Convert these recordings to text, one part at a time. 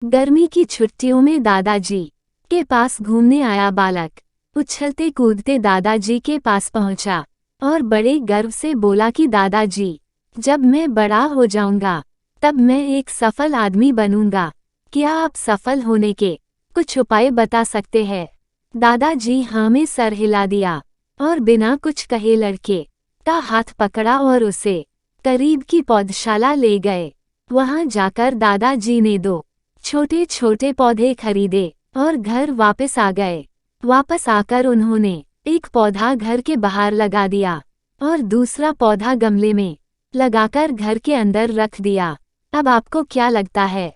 गर्मी की छुट्टियों में दादाजी के पास घूमने आया बालक उछलते कूदते दादाजी के पास पहुंचा और बड़े गर्व से बोला कि दादाजी, जब मैं बड़ा हो जाऊंगा तब मैं एक सफल आदमी बनूंगा। क्या आप सफल होने के कुछ उपाय बता सकते हैं? दादाजी हाँ में सर हिला दिया और बिना कुछ कहे लड़के का हाथ पकड़ा और उसे करीब की पौधशाला ले गए। वहां जाकर दादाजी ने 2 छोटे छोटे पौधे खरीदे और घर वापस आ गए। वापस आकर उन्होंने एक पौधा घर के बाहर लगा दिया और दूसरा पौधा गमले में लगाकर घर के अंदर रख दिया। अब आपको क्या लगता है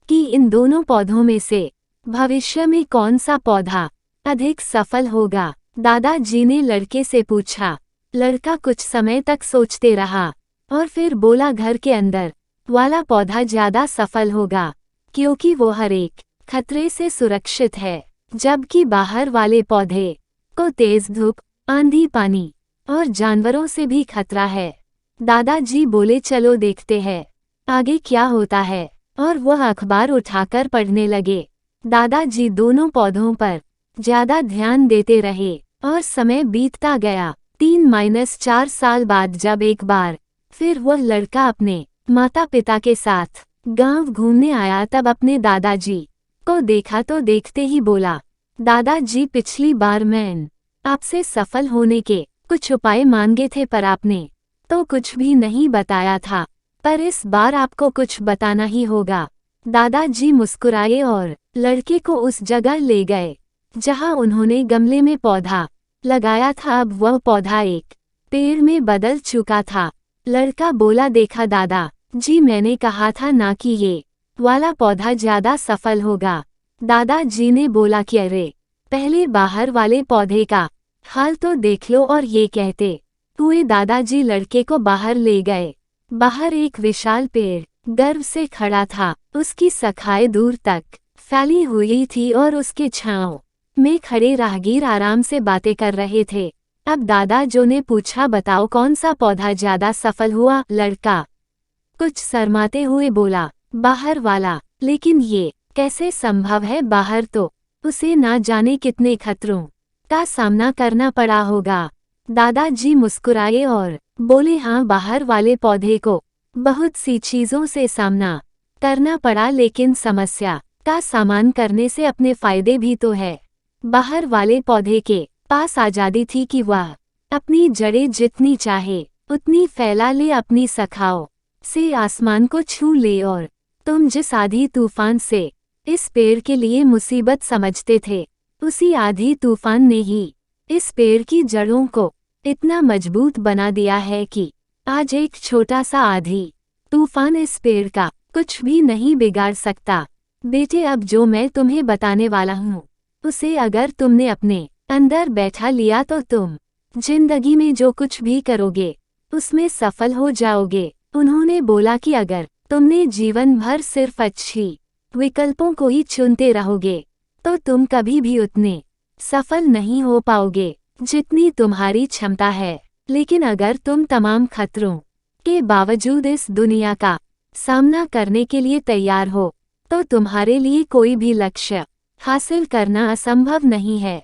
कि इन दोनों पौधों में से भविष्य में कौन सा पौधा अधिक सफल होगा? दादाजी ने लड़के से पूछा। लड़का कुछ समय तक सोचते रहा और फिर बोला, घर के अंदर वाला पौधा ज्यादा सफल होगा क्योंकि वो हर एक खतरे से सुरक्षित है, जबकि बाहर वाले पौधे को तेज धूप, आंधी, पानी और जानवरों से भी खतरा है। दादाजी बोले, चलो देखते हैं आगे क्या होता है, और वह अखबार उठाकर पढ़ने लगे। दादाजी दोनों पौधों पर ज्यादा ध्यान देते रहे और समय बीतता गया। 3-4 साल बाद जब एक बार फिर वह लड़का अपने माता पिता के साथ गांव घूमने आया, तब अपने दादाजी को देखा तो देखते ही बोला, दादाजी, पिछली बार मैं आपसे सफल होने के कुछ उपाय मांगे थे पर आपने तो कुछ भी नहीं बताया था, पर इस बार आपको कुछ बताना ही होगा। दादाजी मुस्कुराए और लड़के को उस जगह ले गए जहां उन्होंने गमले में पौधा लगाया था। अब वह पौधा एक पेड़ में बदल चुका था। लड़का बोला, देखा दादा जी, मैंने कहा था ना कि ये वाला पौधा ज्यादा सफल होगा। दादाजी ने बोला कि अरे, पहले बाहर वाले पौधे का हाल तो देख लो। और ये कहते हुए दादाजी लड़के को बाहर ले गए। बाहर एक विशाल पेड़ गर्व से खड़ा था। उसकी शाखाएं दूर तक फैली हुई थी और उसके छांव में खड़े राहगीर आराम से बातें कर रहे थे। अब दादाजी ने पूछा, बताओ कौन सा पौधा ज्यादा सफल हुआ? लड़का कुछ शर्माते हुए बोला, बाहर वाला। लेकिन ये कैसे संभव है? बाहर तो उसे ना जाने कितने खतरों का सामना करना पड़ा होगा। दादाजी मुस्कुराए और बोले, हाँ, बाहर वाले पौधे को बहुत सी चीजों से सामना करना पड़ा, लेकिन समस्या का सामना करने से अपने फायदे भी तो है। बाहर वाले पौधे के पास आजादी थी कि वह अपनी जड़ें जितनी चाहे उतनी फैला ले, अपनी शाखाओं से आसमान को छू ले। और तुम जिस आधी तूफान से इस पेड़ के लिए मुसीबत समझते थे, उसी आधी तूफान ने ही इस पेड़ की जड़ों को इतना मजबूत बना दिया है कि आज एक छोटा सा आधी तूफान इस पेड़ का कुछ भी नहीं बिगाड़ सकता। बेटे, अब जो मैं तुम्हें बताने वाला हूँ उसे अगर तुमने अपने अंदर बैठा लिया तो तुम जिंदगी में जो कुछ भी करोगे उसमें सफल हो जाओगे। उन्होंने बोला कि अगर तुमने जीवन भर सिर्फ अच्छी विकल्पों को ही चुनते रहोगे तो तुम कभी भी उतने सफल नहीं हो पाओगे जितनी तुम्हारी क्षमता है। लेकिन अगर तुम तमाम खतरों के बावजूद इस दुनिया का सामना करने के लिए तैयार हो तो तुम्हारे लिए कोई भी लक्ष्य हासिल करना असंभव नहीं है।